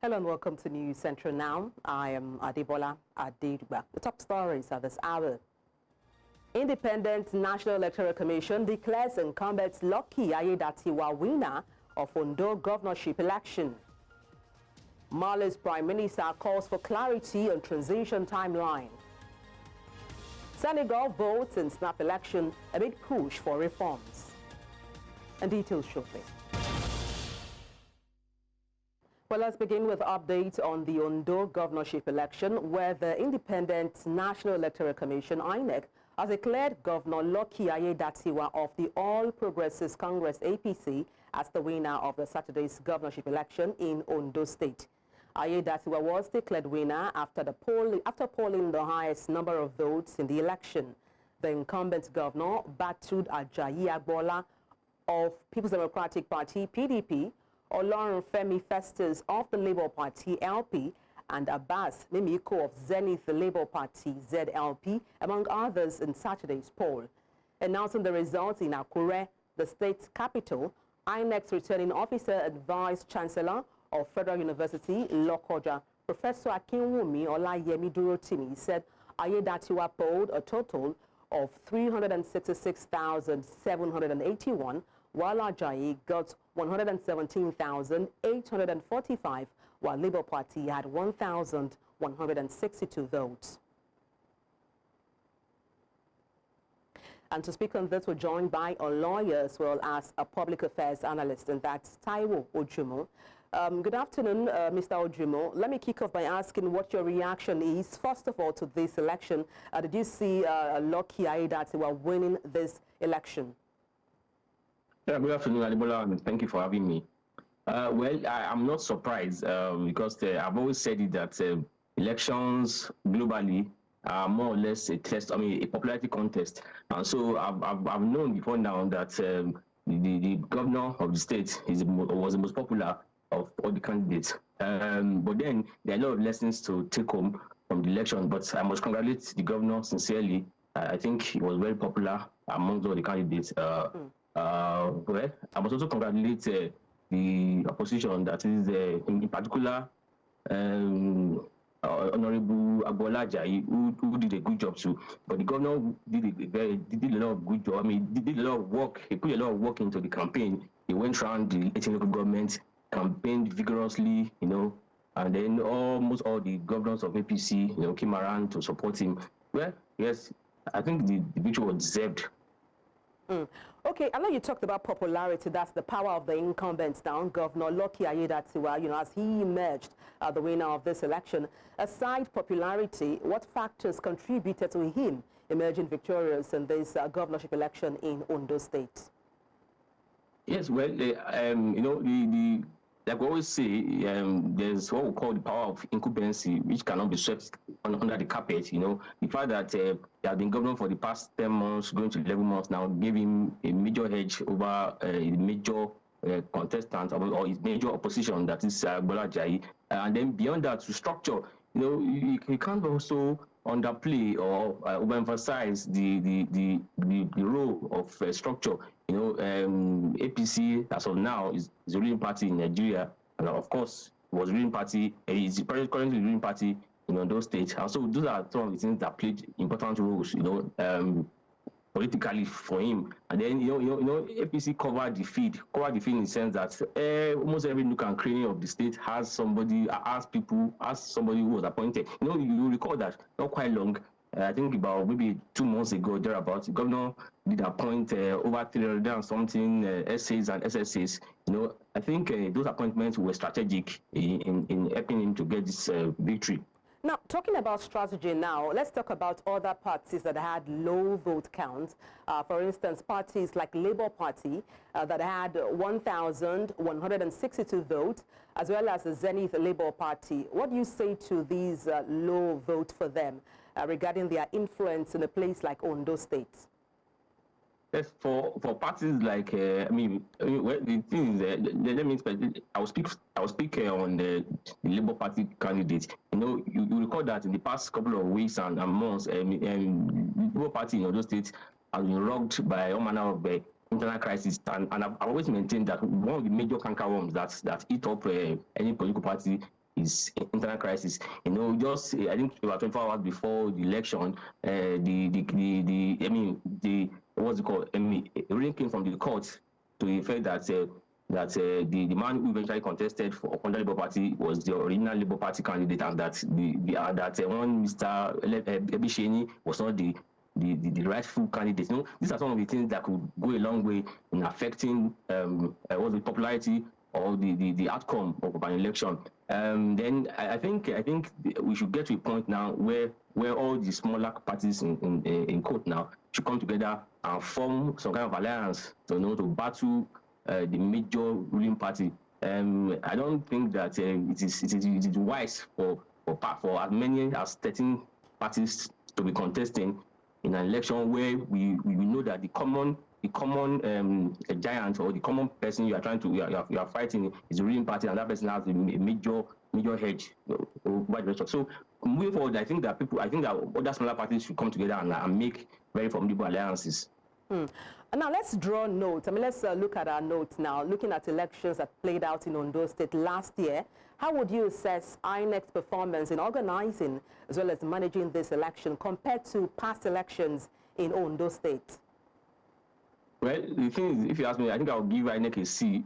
Hello and welcome to News Central Now. I am Adebola Adedugba. The top stories of this hour. Independent National Electoral Commission declares incumbent Lucky Aiyedatiwa winner of Ondo governorship election. Mali's Prime Minister calls for clarity on transition timeline. Senegal votes in snap election amid push for reforms. And details shortly. Well, let's begin with updates on the Ondo governorship election, where the Independent National Electoral Commission, INEC, has declared Governor Lucky Aiyedatiwa of the All Progressives Congress, APC, as the winner of the Saturday's governorship election in Ondo State. Aiyedatiwa was declared winner after polling the highest number of votes in the election. The incumbent governor battled Adebola of People's Democratic Party, PDP, Femi Festus of the Labour Party, LP, and Abbas Mimiko of Zenith Labour Party, ZLP, among others in Saturday's poll. Announcing the results in Akure, the state's capital, INEC's returning officer and Vice-Chancellor of Federal University, Lokoja, Professor Akinwumi Olayemi Durotimi, said Aiyedatiwa polled a total of 366,781, while Ajayi got 117,845, while Labour Party had 1,162 votes. And to speak on this, we're joined by a lawyer as well as a public affairs analyst, and that's Taiwo Ojumo. Good afternoon, Mr. Ojumo. Let me kick off by asking what your reaction is, first of all, to this election. Did you see Lucky Aiyedatiwa winning this election? Yeah, good afternoon, Adebola, and thank you for having me. I'm not surprised because I've always said it that elections globally are more or less a test, a popularity contest. And so I've known before now that the governor of the state was the most popular of all the candidates. But then there are a lot of lessons to take home from the election. But I must congratulate the governor sincerely. I think he was very popular amongst all the candidates. Well, I must also congratulate the opposition, that is, in particular, Honorable Adebola, who did a good job too. But the governor did a lot of good job. Did a lot of work. He put a lot of work into the campaign. He went around the 18 local governments, campaigned vigorously, and then almost all the governors of APC, came around to support him. Well, yes, I think the victory was deserved. Okay, I know you talked about popularity. That's the power of the incumbents now. Governor Lucky Aiyedatiwa, as he emerged the winner of this election. Aside popularity, what factors contributed to him emerging victorious in this governorship election in Ondo State? Yes, well, like we always say, there's what we call the power of incumbency, which cannot be swept under the carpet. The fact that he has been governor for the past 10 months, going to 11 months now, gave him a major edge over a major contestant or his major opposition, that is Bola Jai. And then beyond that, to structure, you can't also underplay or overemphasize the role of structure. APC, as of now, is the ruling party in Nigeria, and of course, was ruling party. Is currently ruling party in those states. And so those are some of the things that played important roles, politically for him. And then APC covered the field in the sense that almost every nook and cranny of the state has somebody who was appointed. You recall that not quite long. I think about maybe 2 months ago, thereabouts, the governor did appoint over 300 and something SAs and SSAs. I think those appointments were strategic in helping him to get this victory. Now, talking about strategy now, let's talk about other parties that had low vote counts. For instance, parties like Labour Party that had 1,162 votes, as well as the Zenith Labour Party. What do you say to these low votes for them regarding their influence in a place like Ondo State? Yes, for parties like well, the thing is let me I will speak on the Labour Party candidate. You recall that in the past couple of weeks and months, the Labour Party in Ondo State has been rocked by all manner of internal crisis, and I've always maintained that one of the major cankerworms that eat up any political party his internal crisis. You know, just I think about 24 hours before the election, what's it called? A ruling came from the court to the effect that the man who eventually contested for under Labour Party was the original Labour Party candidate, and that one Mr. Ebisheni was not the rightful candidate. You know, these are some of the things that could go a long way in affecting the popularity or the outcome of an election. Then I think we should get to a point now where all the smaller parties in court now should come together and form some kind of alliance to battle the major ruling party. I don't think that it is wise for as many as 13 parties to be contesting in an election where we know that the common giant or the common person you are fighting is the ruling party, and that person has a major hedge over the rest. So moving forward, I think that other smaller parties should come together and make very formidable alliances. Now let's draw notes. I mean, let's look at our notes now. Looking at elections that played out in Ondo State last year, how would you assess INEC's performance in organizing as well as managing this election compared to past elections in Ondo State? Well, the thing is, if you ask me, I think I'll give INEC a C.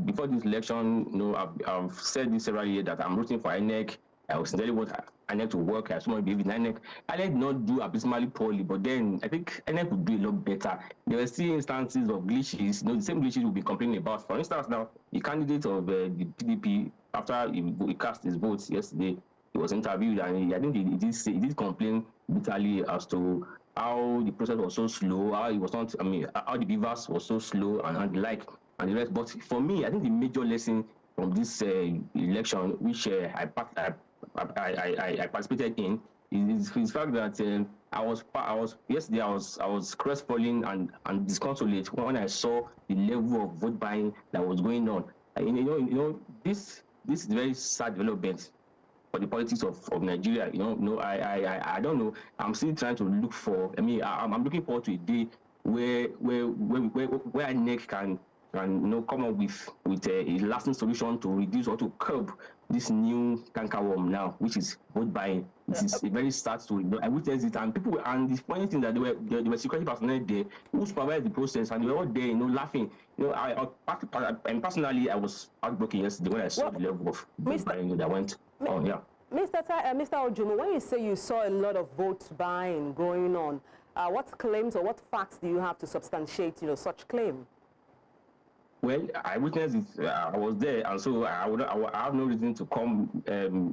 Before this election, I've said this several years that I'm rooting for INEC. I was sincerely want INEC to work. I so much believe in INEC. INEC did not do abysmally poorly, but then I think INEC would do a lot better. There were still instances of glitches. The same glitches we'll be complaining about. For instance, now the candidate of the PDP, after he cast his votes yesterday, he was interviewed, and I think he did complain bitterly as to how the process was so slow, how the beavers was so slow, and the like, and the rest. But for me, I think the major lesson from this election, which I participated in, is the fact that I was crestfallen and disconsolate when I saw the level of vote buying that was going on. This is a very sad development for the politics of Nigeria. I don't know. I'm still trying to look for. I'm looking forward to a day where INEC can come up with a lasting solution to reduce or to curb this new cankerworm now, which is vote buying. This is a very sad story. I witnessed it, and the funny thing that there were security personnel there who supervised the process, and they were all there, laughing. Personally, I was heartbroken yesterday when I saw the level of vote buying that went on. Yeah. Mr. Ojumo, when you say you saw a lot of vote buying going on, what claims or what facts do you have to substantiate, such claim? Well, I witnessed it. I was there, and so I have no reason to come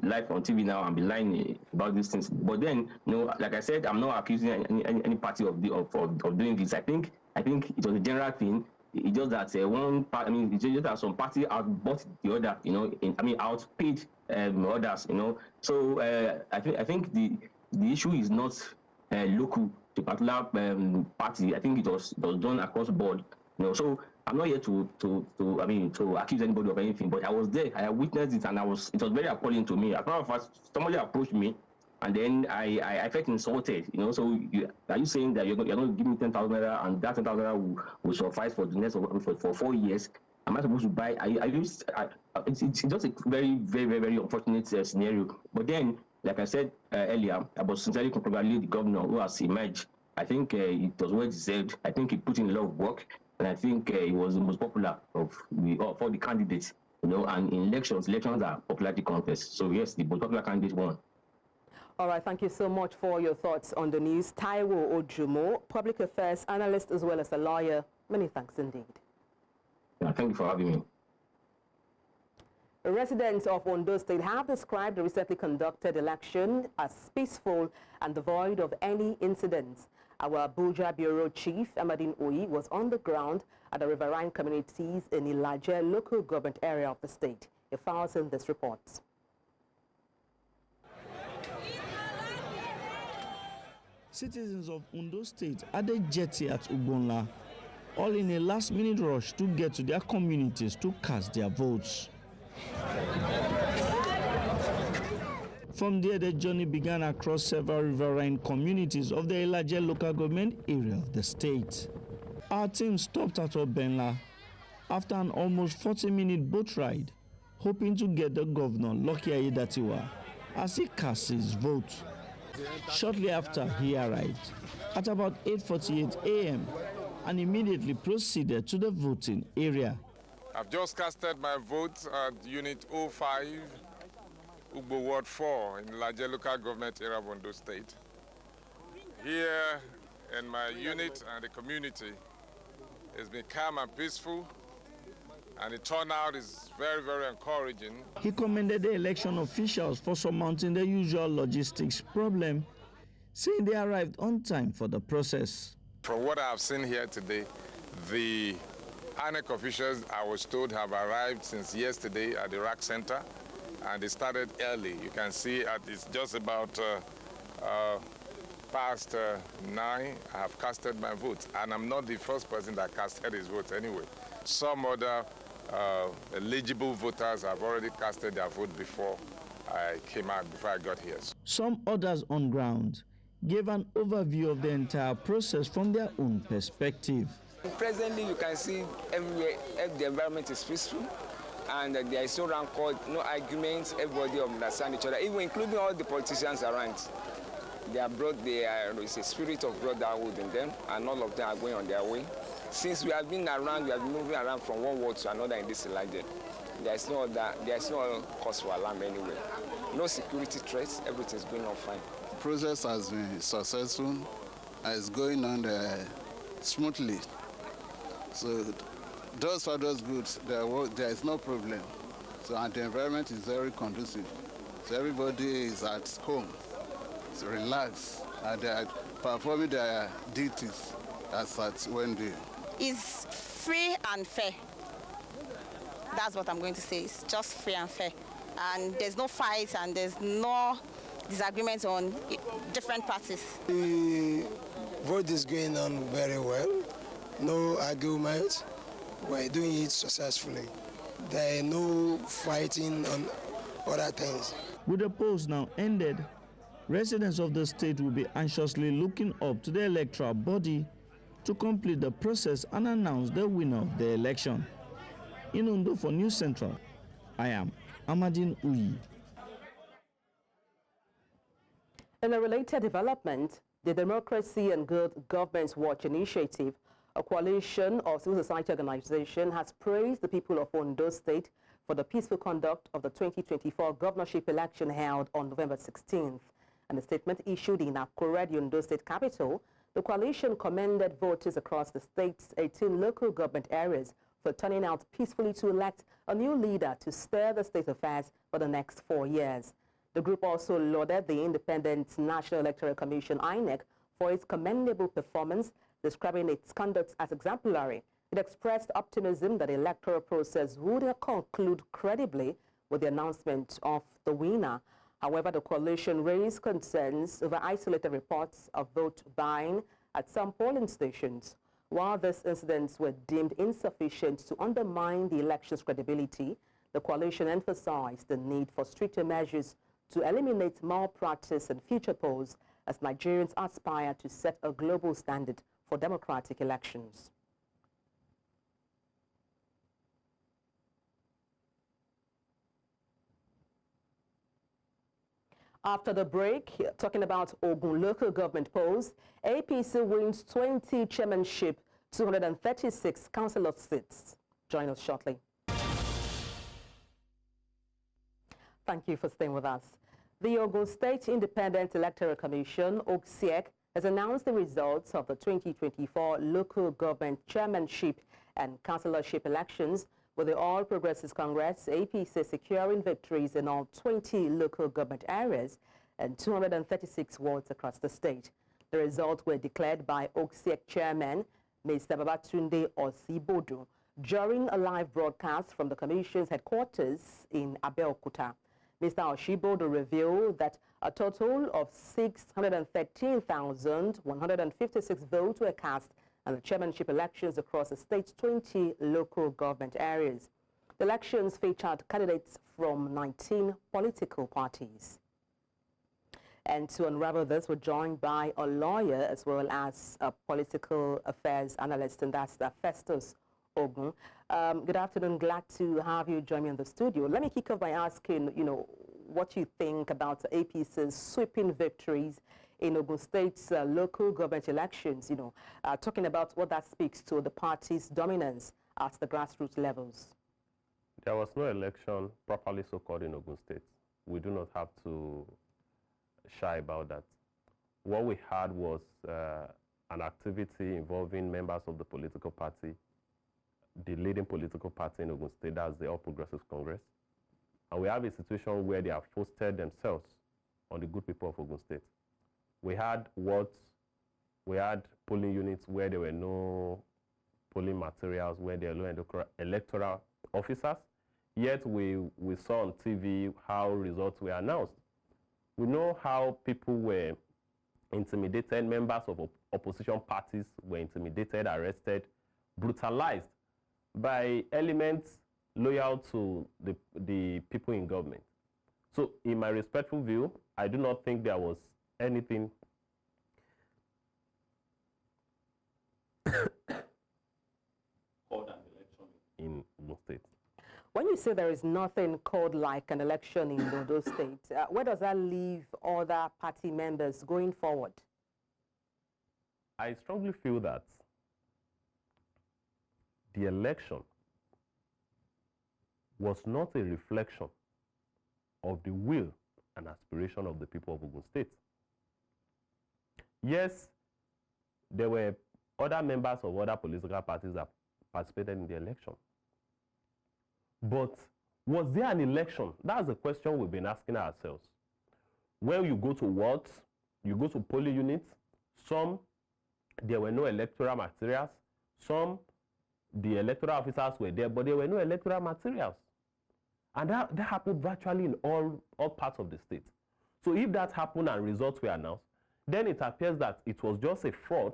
live on TV now and be lying about these things. But then, like I said, I'm not accusing any party of doing this. I think it was a general thing. It's just that it's just that some party outbought the other. Outpaid others. So I think the issue is not local to a particular party. I think it was done across the board. So I'm not here to accuse anybody of anything, but I was there. I witnessed it, and it was very appalling to me. As a matter of fact, somebody approached me, and then I felt insulted. So are you saying that you're going to give me 10,000 naira, and that 10,000 naira will suffice for the next for 4 years? Am I supposed to buy? It's just a very, very, very, very unfortunate scenario. But then, like I said earlier, I was sincerely congratulating the governor who has emerged. I think it was well deserved. I think he put in a lot of work. And I think he was the most popular for the candidates, and in elections are popularity contests. So yes, the most popular candidate won. All right, thank you so much for your thoughts on the news. Taiwo Ojumo, public affairs analyst as well as a lawyer. Many thanks indeed. Yeah, thank you for having me. Residents of Ondo State have described the recently conducted election as peaceful and devoid of any incidents. Our Abuja Bureau Chief, Amadine Oyi, was on the ground at the riverine communities in Ilaje local government area of the state. He files in this report. Citizens of Ondo State added jetty at Ugonla, all in a last-minute rush to get to their communities to cast their votes. From there, the journey began across several riverine communities of the Ilaje local government area of the state. Our team stopped at Obenla after an almost 40-minute boat ride hoping to get the governor, Lucky Aiyedatiwa, as he casts his vote. Shortly after, he arrived at about 8:48 a.m. and immediately proceeded to the voting area. I've just casted my vote at Unit 05, Ugbo Ward 4 in Laje local government area of Ondo State. Here in my unit and the community, it's been calm and peaceful, and the turnout is very, very encouraging. He commended the election officials for surmounting the usual logistics problem, saying they arrived on time for the process. From what I've seen here today, the INEC officials, I was told, have arrived since yesterday at the RAC Center, and they started early. You can see it's just about past 9. I have casted my vote, and I'm not the first person that casted his vote anyway. Some other eligible voters have already casted their vote before I came out, before I got here. Some others on ground gave an overview of the entire process from their own perspective. Presently, you can see everywhere the environment is peaceful, and there is no rancor, no arguments. Everybody understands each other, even including all the politicians around. There is a spirit of brotherhood in them, and all of them are going on their way. Since we have been around, we have been moving around from one ward to another in this election. There is no cause for alarm anywhere. No security threats. Everything is going on fine. The process has been successful. It's going on smoothly. So those far, those good. There is no problem. So and the environment is very conducive. So everybody is at home. So relaxed, and they are performing their duties as at when they. It's free and fair. That's what I'm going to say. It's just free and fair. And there's no fight and there's no disagreement on different parties. The vote is going on very well. No argument. We're doing it successfully. There are no fighting on other things. With the polls now ended, residents of the state will be anxiously looking up to the electoral body to complete the process and announce the winner of the election. In Ondo for News Central, I am Amadine Uyi. In a related development, the Democracy and Good Governance Watch Initiative, a coalition of civil society organizations, has praised the people of Ondo State for the peaceful conduct of the 2024 governorship election held on November 16th. In a statement issued in Akure, the Ondo State capital, the coalition commended voters across the state's 18 local government areas for turning out peacefully to elect a new leader to steer the state affairs for the next 4 years. The group also lauded the Independent National Electoral Commission, INEC, for its commendable performance, describing its conduct as exemplary. It expressed optimism that the electoral process would conclude credibly with the announcement of the winner. However, the coalition raised concerns over isolated reports of vote buying at some polling stations. While these incidents were deemed insufficient to undermine the election's credibility, the coalition emphasized the need for stricter measures to eliminate malpractice in future polls as Nigerians aspire to set a global standard for democratic elections. After the break, talking about Ogun local government polls, APC wins 20 chairmanship, 236 councillor seats. Join us shortly. Thank you for staying with us. The Ogun State Independent Electoral Commission, OGSIEC, has announced the results of the 2024 local government chairmanship and councillorship elections, with the All Progressives Congress, APC, securing victories in all 20 local government areas and 236 wards across the state. The results were declared by OGSIEC Chairman, Mr. Babatunde Osibodo, during a live broadcast from the Commission's headquarters in Abeokuta. Mr. Oshibodo revealed that a total of 613,156 votes were cast in the chairmanship elections across the state's 20 local government areas. The elections featured candidates from 19 political parties. And to unravel this, we're joined by a lawyer as well as a political affairs analyst, and that's Festus Ogun. Good afternoon. Glad to have you join me in the studio. Let me kick off by asking, what you think about APC's sweeping victories in Ogun State's local government elections, talking about what that speaks to the party's dominance at the grassroots levels. There was no election properly so-called in Ogun State. We do not have to shy about that. What we had was an activity involving members of the political party, the leading political party in Ogun State, that's the All Progressives Congress. And we have a situation where they have foisted themselves on the good people of Ogun State. We had wards, we had polling units where there were no polling materials, where there were no electoral officers, yet we saw on TV how results were announced. We know how people were intimidated, members of opposition parties were intimidated, arrested, brutalized by elements loyal to the people in government. So in my respectful view, I do not think there was anything called an election in Ondo State. When you say there is nothing called like an election in Ondo State, where does that leave other party members going forward? I strongly feel that the election was not a reflection of the will and aspiration of the people of Ogun State. Yes, there were other members of other political parties that participated in the election. But was there an election? That's the question we've been asking ourselves. When you go to wards, you go to polling units, some, there were no electoral materials, some, the electoral officers were there, but there were no electoral materials. And that happened virtually in all parts of the state. So if that happened and results were announced, then it appears that it was just a fraud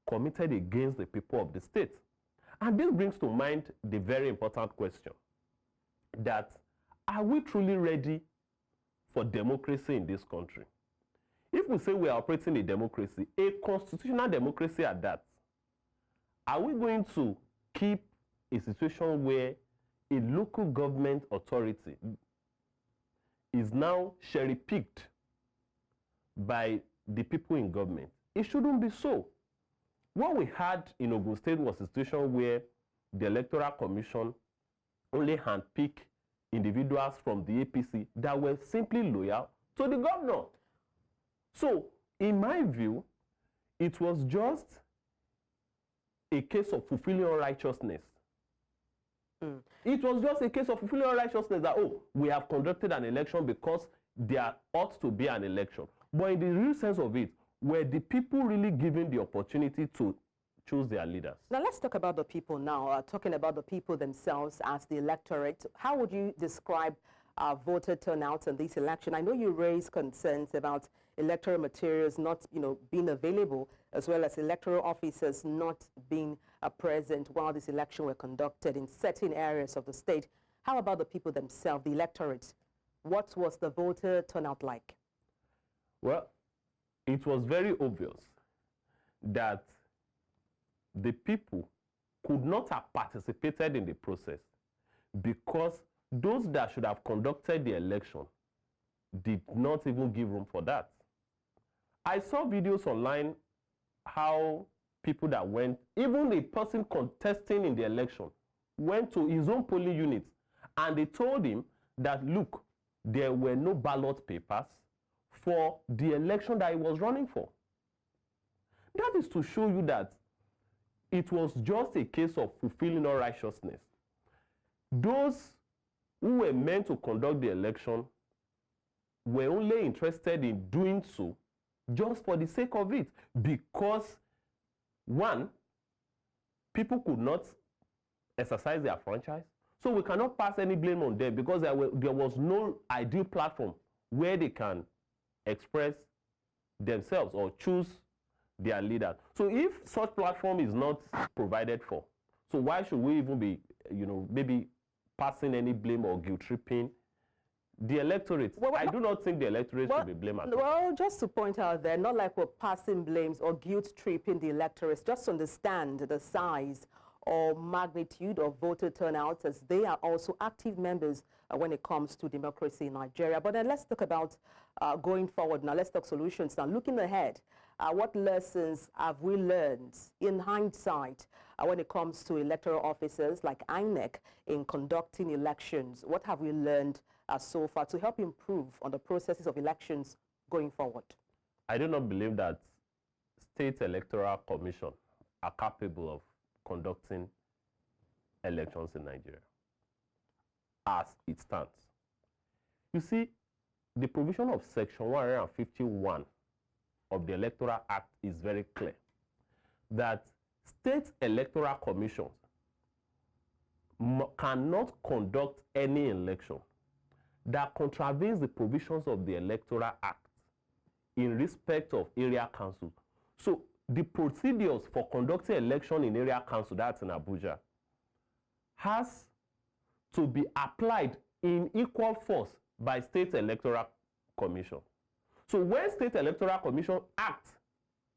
committed against the people of the state. And this brings to mind the very important question that, are we truly ready for democracy in this country? If we say we are operating a democracy, a constitutional democracy at that, are we going to keep a situation where a local government authority is now cherry-picked by the people in government? It shouldn't be so. What we had in Ogun State was a situation where the Electoral Commission only handpicked individuals from the APC that were simply loyal to the governor. So, in my view, it was just a case of fulfilling unrighteousness. It was just a case of fulfilling unrighteousness that, oh, we have conducted an election because there ought to be an election. But in the real sense of it, were the people really given the opportunity to choose their leaders? Now let's talk about the people now, talking about the people themselves as the electorate. How would you describe voter turnout in this election? I know you raised concerns about electoral materials not, being available, as well as electoral officers not being present while this election were conducted in certain areas of the state. How about the people themselves, the electorate? What was the voter turnout like? Well, it was very obvious that the people could not have participated in the process because those that should have conducted the election did not even give room for that. I saw videos online how people that went, even a person contesting in the election, went to his own polling unit and they told him that, look, there were no ballot papers for the election that he was running for. That is to show you that it was just a case of fulfilling unrighteousness. Those who were meant to conduct the election were only interested in doing so just for the sake of it, because one, people could not exercise their franchise, so we cannot pass any blame on them because there was no ideal platform where they can express themselves or choose their leaders. So if such platform is not provided for, so why should we even be, maybe passing any blame or guilt tripping the electorate? Well, I do not think the electorate should be blamed at all. Well, just to point out there, not like we're passing blames or guilt tripping the electorate, just understand the size or magnitude of voter turnout, as they are also active members when it comes to democracy in Nigeria. But then let's talk about going forward now. Let's talk solutions now. Looking ahead, what lessons have we learned in hindsight when it comes to electoral officers like INEC in conducting elections? What have we learned so far to help improve on the processes of elections going forward? I do not believe that state electoral commission are capable of conducting elections in Nigeria as it stands. You see, the provision of Section 151 of the Electoral Act is very clear that state electoral commissions cannot conduct any election that contravenes the provisions of the Electoral Act in respect of area council. So the procedures for conducting election in area council, that's in Abuja, has to be applied in equal force by state electoral commission. So when state electoral commission acts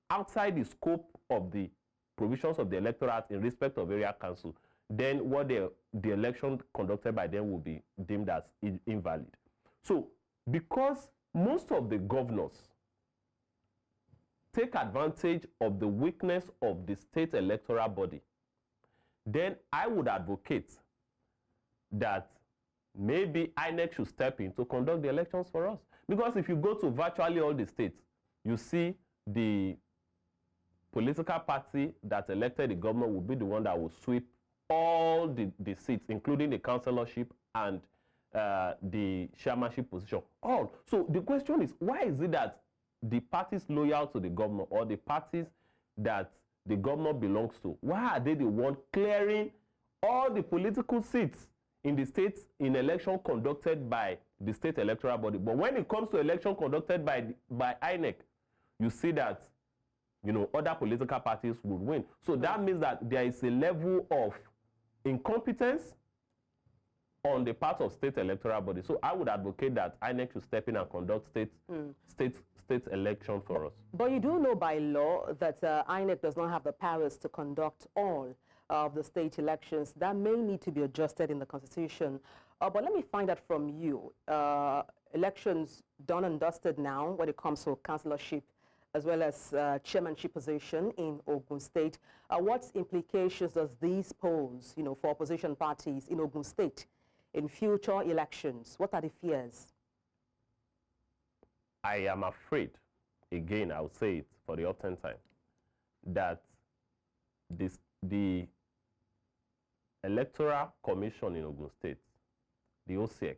outside the scope of the provisions of the Electoral Act in respect of area council, then what the election conducted by them will be deemed as invalid. So because most of the governors take advantage of the weakness of the state electoral body, then I would advocate that maybe INEC should step in to conduct the elections for us. Because if you go to virtually all the states, you see the political party that elected the government will be the one that will sweep all the seats, including the councillorship and the chairmanship position. All. So the question is, why is it that the parties loyal to the government or the parties that the government belongs to, why are they the one clearing all the political seats in the states in election conducted by the state electoral body? But when it comes to election conducted by INEC, you see that, you know, other political parties would win. So that means that there is a level of incompetence on the part of state electoral body. So I would advocate that INEC should step in and conduct state election for us. But you do know by law that INEC does not have the powers to conduct all of the state elections. That may need to be adjusted in the Constitution. But let me find out from you. Elections done and dusted now when it comes to councillorship as well as chairmanship position in Ogun State. What implications does this pose, you know, for opposition parties in Ogun State in future elections? What are the fears? I am afraid, again, I'll say it for the 10th time, that the Electoral Commission in Ogun State, the OCEC,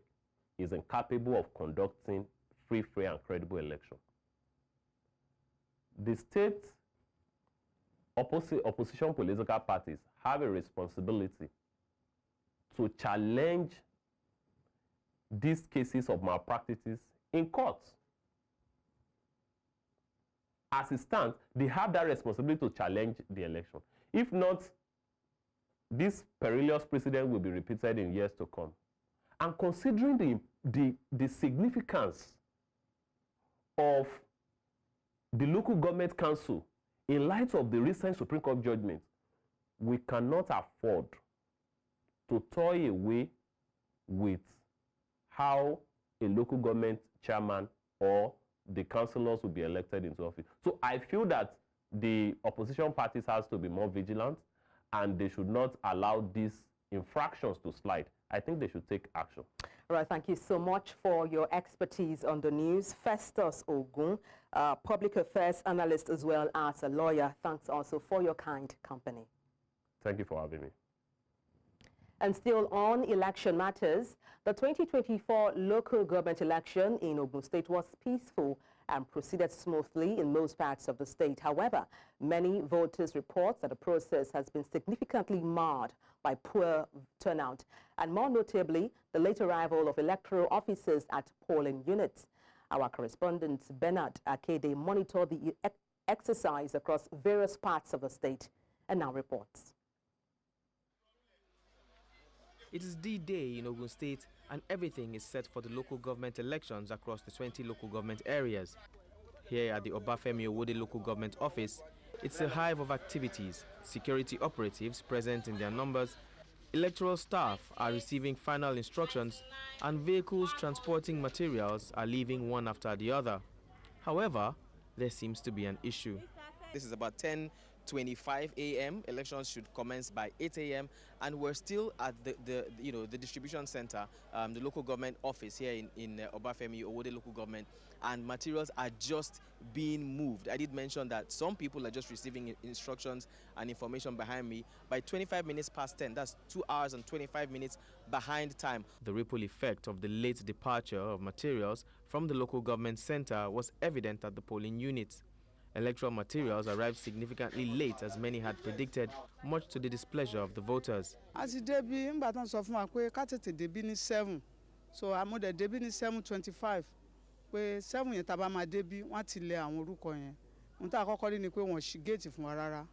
is incapable of conducting free, fair, and credible election. The state opposition political parties have a responsibility to challenge these cases of malpractices in courts. As it stands, they have that responsibility to challenge the election. If not, this perilous precedent will be repeated in years to come. And considering the significance of the local government council in light of the recent Supreme Court judgment, we cannot afford to toy away with how a local government chairman or the councillors will be elected into office. So I feel that the opposition parties has to be more vigilant and they should not allow these infractions to slide. I think they should take action. All right, thank you so much for your expertise on the news. Festus Ogun, public affairs analyst as well as a lawyer. Thanks also for your kind company. Thank you for having me. And still on election matters, the 2024 local government election in Ogun State was peaceful and proceeded smoothly in most parts of the state. However, many voters report that the process has been significantly marred by poor turnout, and more notably, the late arrival of electoral officers at polling units. Our correspondent Bernard Akede monitored the exercise across various parts of the state and now reports. It is D-Day in Ogun State and everything is set for the local government elections across the 20 local government areas. Here at the Obafemi Owode local government office, It's a hive of activities, security operatives present in their numbers, electoral staff are receiving final instructions, and vehicles transporting materials are leaving one after the other. However, there seems to be an issue. This is about 10:25 a.m. Elections should commence by 8 a.m. and we're still at the distribution center, the local government office here in Obafemi Owode local government, and materials are just being moved. I did mention that some people are just receiving instructions and information behind me. By 25 minutes past 10, that's 2 hours and 25 minutes behind time. The ripple effect of the late departure of materials from the local government center was evident at the polling units. Electoral materials arrived significantly late, as many had predicted, much to the displeasure of the voters. As it debut, in Baton so far, we cut it debut 7, so I'm on the debut 7:25. We 7 yẹn taba ma debut, wọ́n ti lé àwọn orúkọ yẹn. Ohun tá àkọ́kọ́ rí ni pé wọ́n ṣí gate fún wa rárá.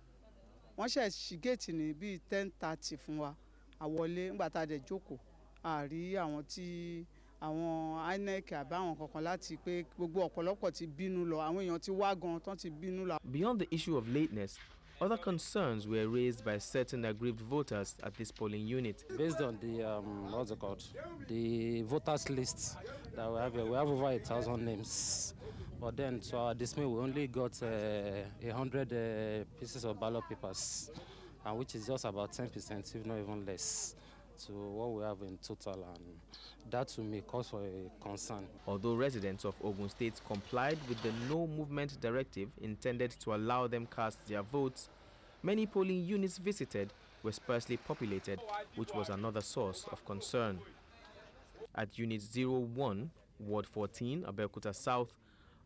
Wọ́n ṣí gate ní bí 10:30 fún wa. Àwọlé ńgbà tá dé jókòó, a rí àwọn tí àwọn INEC àbáwọn kankan láti pé gbogbo ọ̀pọ̀lọpọ̀ ti bínú lọ, àwọn èèyàn ti wá gan tán ti bínú lọ. Beyond the issue of lateness, other concerns were raised by certain aggrieved voters at this polling unit. Based on the what's it called, the voters list that we have here, we have over 1,000 names. But then, to our dismay, we only got 100 pieces of ballot papers, and which is just about 10%, if not even less, to what we have in total, and that to me cause for a concern. Although residents of Ogun State complied with the no movement directive intended to allow them cast their votes, many polling units visited were sparsely populated, which was another source of concern. At Unit 01, Ward 14, Abeokuta South,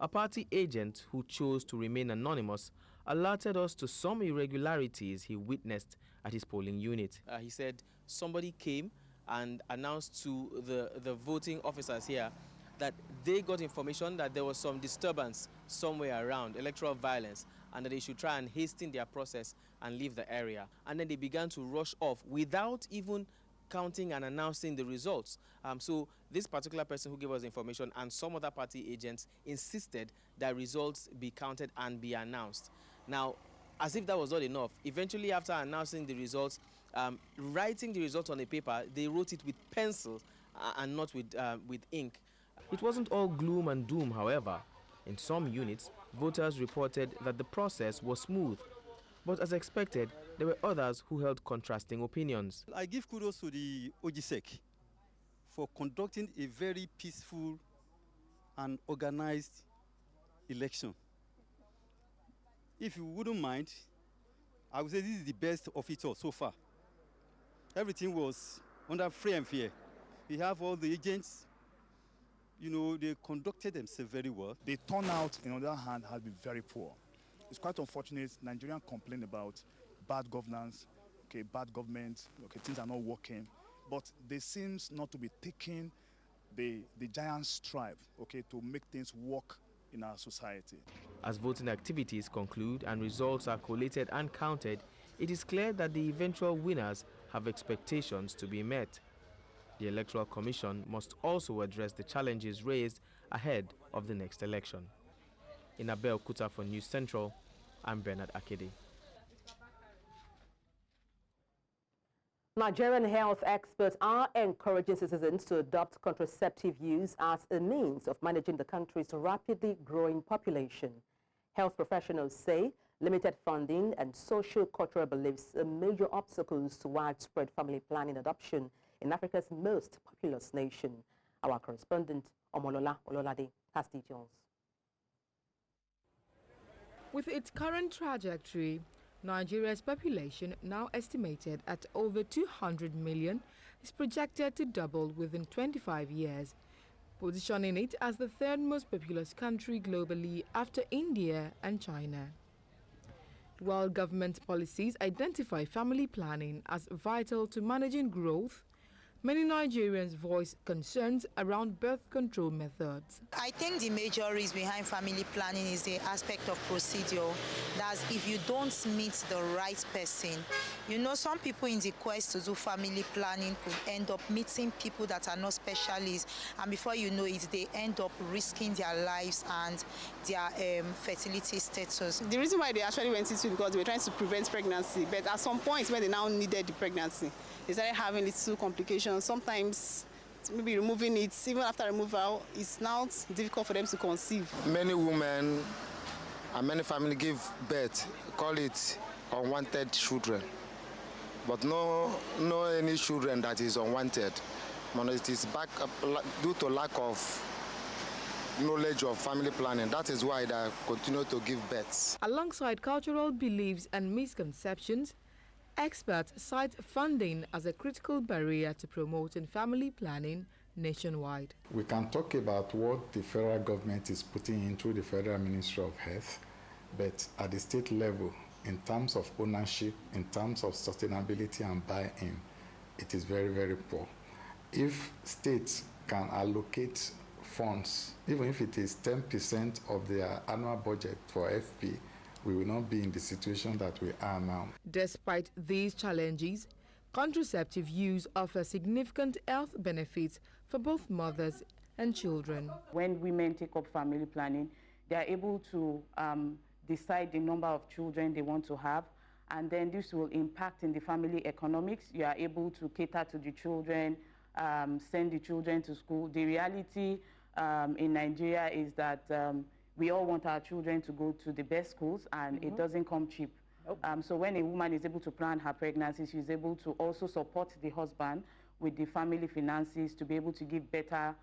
a party agent who chose to remain anonymous alerted us to some irregularities he witnessed at his polling unit. He said somebody came and announced to the voting officers here that they got information that there was some disturbance somewhere around, electoral violence, and that they should try and hasten their process and leave the area. And then they began to rush off without even counting and announcing the results. So this particular person who gave us information and some other party agents insisted that results be counted and be announced. Now, as if that was not enough, eventually after announcing the results, writing the results on a paper, they wrote it with pencil and not with ink. It wasn't all gloom and doom, however. In some units, voters reported that the process was smooth. But as expected, there were others who held contrasting opinions. I give kudos to the OGSEC for conducting a very peaceful and organized election. If you wouldn't mind, I would say this is the best of it all so far. Everything was under free and fair. We have all the agents, you know, they conducted themselves very well. The turnout, on the other hand, has been very poor. It's quite unfortunate. Nigerians complain about bad governance, bad government, things are not working, but they seem not to be taking the giant strive, to make things work in our society. As voting activities conclude and results are collated and counted, it is clear that the eventual winners have expectations to be met. The Electoral Commission must also address the challenges raised ahead of the next election. In Abeokuta for News Central, I'm Bernard Akede. Nigerian health experts are encouraging citizens to adopt contraceptive use as a means of managing the country's rapidly growing population. Health professionals say limited funding and socio-cultural beliefs are major obstacles to widespread family planning adoption in Africa's most populous nation. Our correspondent, Omolola Ololade, has details. With its current trajectory, Nigeria's population, now estimated at over 200 million, is projected to double within 25 years, positioning it as the third most populous country globally after India and China. While government policies identify family planning as vital to managing growth, Many Nigerians voice concerns around birth control methods. I think the major reason behind family planning is the aspect of procedure. That's if you don't meet the right person. You know, some people in the quest to do family planning could end up meeting people that are not specialists, and before you know it, they end up risking their lives and their fertility status. The reason why they actually went into it because they were trying to prevent pregnancy, but at some point when they now needed the pregnancy, they started having little complications. Sometimes maybe removing it, even after removal, it's now difficult for them to conceive. Many women and many families give birth, call it unwanted children. But no any children that is unwanted. It is due to lack of knowledge of family planning. That is why they continue to give births. Alongside cultural beliefs and misconceptions, experts cite funding as a critical barrier to promoting family planning nationwide. We can talk about what the federal government is putting into the Federal Ministry of Health, but at the state level, in terms of ownership, in terms of sustainability and buy-in, it is very, very poor. If states can allocate funds, even if it is 10% of their annual budget for FP, we will not be in the situation that we are now. Despite these challenges, contraceptive use offers significant health benefits for both mothers and children. When women take up family planning, they are able to decide the number of children they want to have, and then this will impact in the family economics. You are able to cater to the children, send the children to school. The reality in Nigeria is that we all want our children to go to the best schools, and it doesn't come cheap. So when a woman is able to plan her pregnancy, she's able to also support the husband with the family finances to be able to give better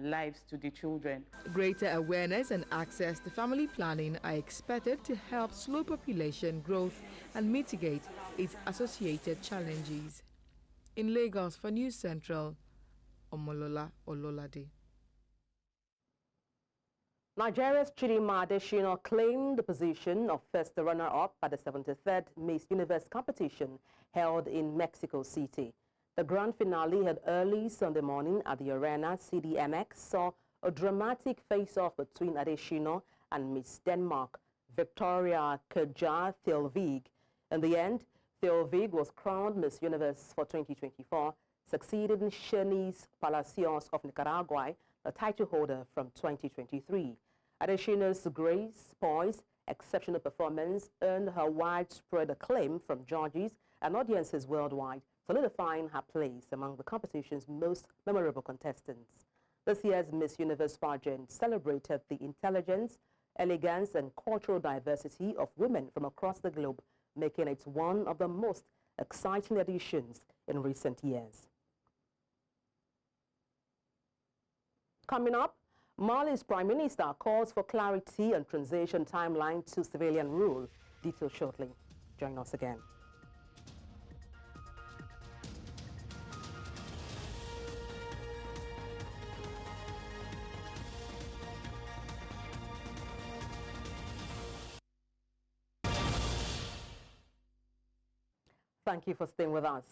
lives to the children. Greater awareness and access to family planning are expected to help slow population growth and mitigate its associated challenges. In Lagos for News Central, Omolola Ololade. Nigeria's Chidinma Adeshina claimed the position of first runner-up at the 73rd Miss Universe competition held in Mexico City. The grand finale held early Sunday morning at the Arena CDMX saw a dramatic face-off between Adeshina and Miss Denmark, Victoria Kjær Theilvig. In the end, Theilvig was crowned Miss Universe for 2024, succeeding Shanice Palacios of Nicaragua, the title holder from 2023. Adeshina's grace, poise, exceptional performance earned her widespread acclaim from judges and audiences worldwide, solidifying her place among the competition's most memorable contestants. This year's Miss Universe pageant celebrated the intelligence, elegance, and cultural diversity of women from across the globe, making it one of the most exciting editions in recent years. Coming up, Mali's Prime Minister calls for clarity and transition timeline to civilian rule. Details shortly. Join us again. Thank you for staying with us.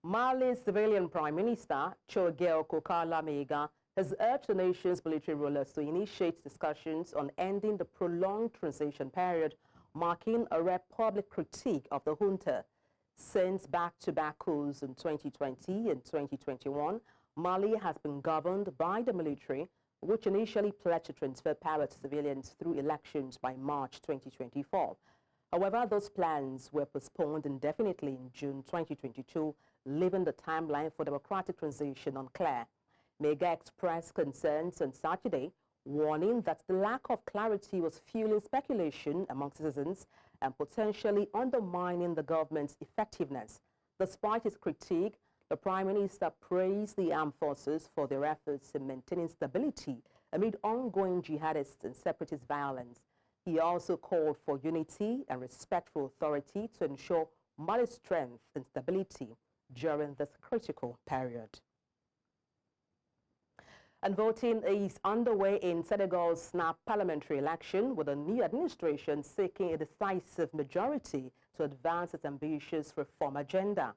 Mali's civilian Prime Minister, Chogel Kokala Mega, has urged the nation's military rulers to initiate discussions on ending the prolonged transition period, marking a rare public critique of the junta. Since back-to-back coups in 2020 and 2021, Mali has been governed by the military, which initially pledged to transfer power to civilians through elections by March 2024. However, those plans were postponed indefinitely in June 2022, leaving the timeline for democratic transition unclear. Mega expressed concerns on Saturday, warning that the lack of clarity was fueling speculation among citizens and potentially undermining the government's effectiveness. Despite his critique, the Prime Minister praised the armed forces for their efforts in maintaining stability amid ongoing jihadist and separatist violence. He also called for unity and respect for authority to ensure Mali's strength and stability during this critical period. And voting is underway in Senegal's snap parliamentary election, with a new administration seeking a decisive majority to advance its ambitious reform agenda.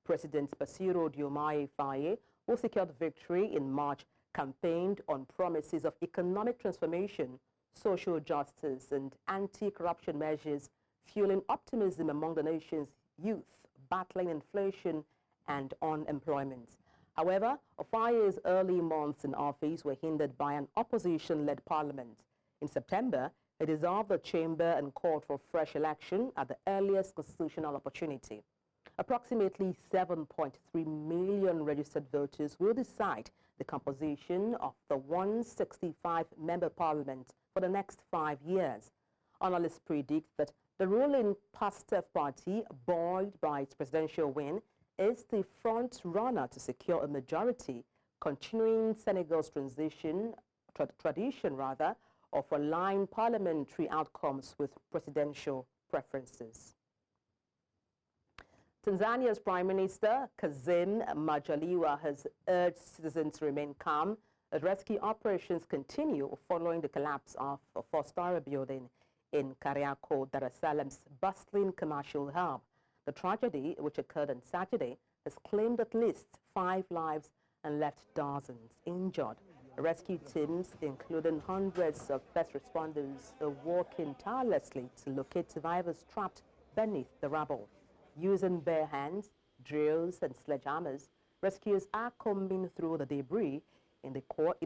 President Bassirou Diomaye Faye, who secured victory in March, campaigned on promises of economic transformation, social justice, and anti-corruption measures, fueling optimism among the nation's youth battling inflation and unemployment. However, Faye's early months in office were hindered by an opposition-led parliament. In September, he dissolved the chamber and called for fresh election at the earliest constitutional opportunity. Approximately 7.3 million registered voters will decide the composition of the 165-member parliament for the next 5 years. Analysts predict that the ruling PASTEF party, buoyed by its presidential win, is the front runner to secure a majority, continuing Senegal's tradition of aligned parliamentary outcomes with presidential preferences. Tanzania's Prime Minister Kassim Majaliwa has urged citizens to remain calm as rescue operations continue following the collapse of a four-story building in Kariako, Dar es Salaam's bustling commercial hub. The tragedy, which occurred on Saturday, has claimed at least 5 lives and left dozens injured. Rescue teams, including hundreds of first responders, are working tirelessly to locate survivors trapped beneath the rubble. Using bare hands, drills, and sledgehammers, rescuers are combing through the debris in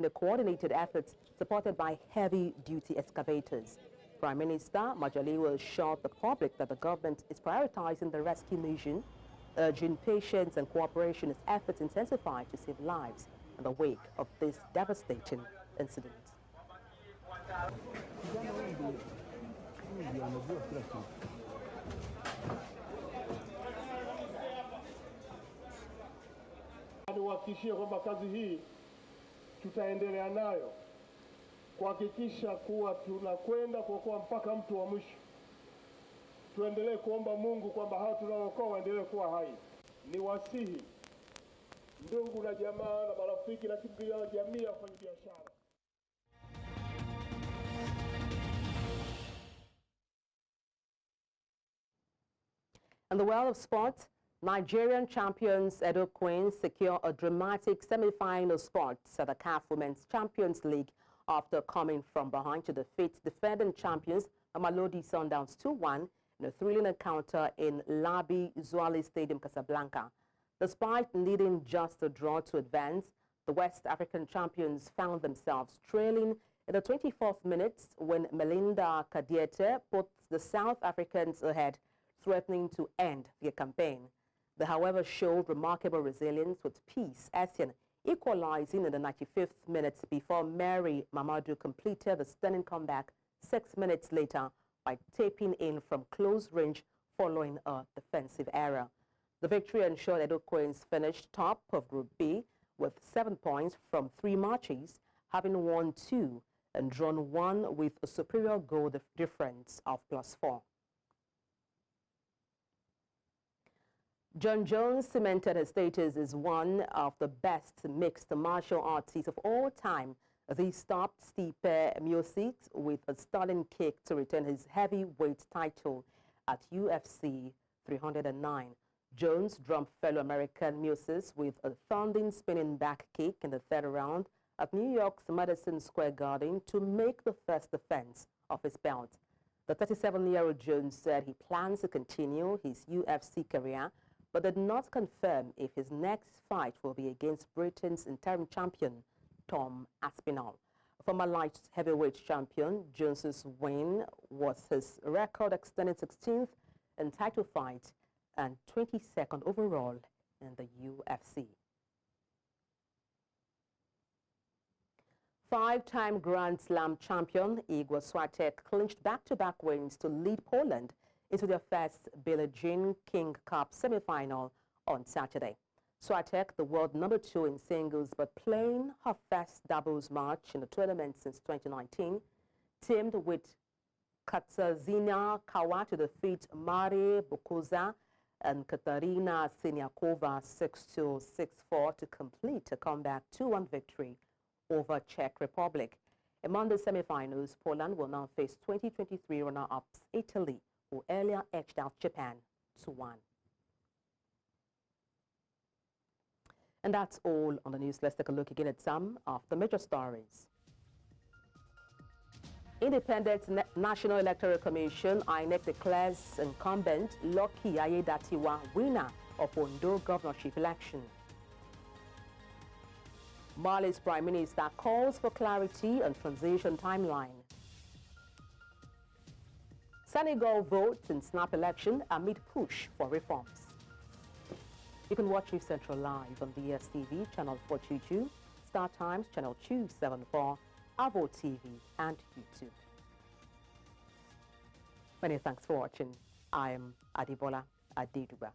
a coordinated effort supported by heavy-duty excavators. Prime Minister Majaliwa assured the public that the government is prioritizing the rescue mission, urging patience and cooperation as efforts intensify to save lives in the wake of this devastating incident. Niwahakikishie kwamba kazi hii tutaendelea nayo kuhakikisha kuwa tunakwenda kuokoa mpaka mtu wa mwisho. Tuendelee kuomba Mungu kwamba hao tunaookoa waendelee kuwa hai. Niwasihi ndugu na jamaa na marafiki na jamii ya wafanyabiashara. In the world of sport, Nigerian champions Edo Queens secure a dramatic semi-final spot at the CAF Women's Champions League after coming from behind to defeat defending champions Mamelodi Sundowns 2-1 in a thrilling encounter in Labi Zouali Stadium, Casablanca. Despite needing just a draw to advance, the West African champions found themselves trailing in the 24th minute when Melinda Kadiete put the South Africans ahead, threatening to end their campaign. They, however, showed remarkable resilience with Peace Essien equalizing in the 95th minute before Mary Mamadou completed the stunning comeback 6 minutes later by tapping in from close range following a defensive error. The victory ensured Edo Queens finished top of Group B with 7 points from 3 matches, having won 2 and drawn 1 with a superior goal difference of +4. John Jones cemented his status as one of the best mixed martial artists of all time. He stopped Stipe Miocic with a stunning kick to retain his heavyweight title at UFC 309. Jones drummed fellow American Miocic with a thundering spinning back kick in the 3rd round at New York's Madison Square Garden to make the first defense of his belt. The 37-year-old Jones said he plans to continue his UFC career, but did not confirm if his next fight will be against Britain's interim champion, Tom Aspinall. Former light heavyweight champion, Jones's win was his record extending 16th in title fight and 22nd overall in the UFC. 5-time Grand Slam champion Igor Swiatek clinched back-to-back wins to lead Poland into their first Billie Jean King Cup semi-final on Saturday. Swiatek, the world #2 in singles, but playing her first doubles match in the tournament since 2019, teamed with Katarzyna Kawa to defeat Maria Bukoza and Katarina Siniakova 6-2, 6-4 to complete a comeback 2-1 victory over Czech Republic. Among the semi-finals, Poland will now face 2023 runner-ups Italy, who earlier edged out Japan 2-1. And that's all on the news. Let's take a look again at some of the major stories. Independent National Electoral Commission, INEC, declares incumbent Lucky Aiyedatiwa winner of Ondo governorship election. Mali's Prime Minister calls for clarity on transition timeline. Senegal votes in snap election amid push for reforms. You can watch News Central live on DSTV, channel 422, Star Times, channel 274, Avo TV, and YouTube. Many thanks for watching. I am Adebola Adedugba.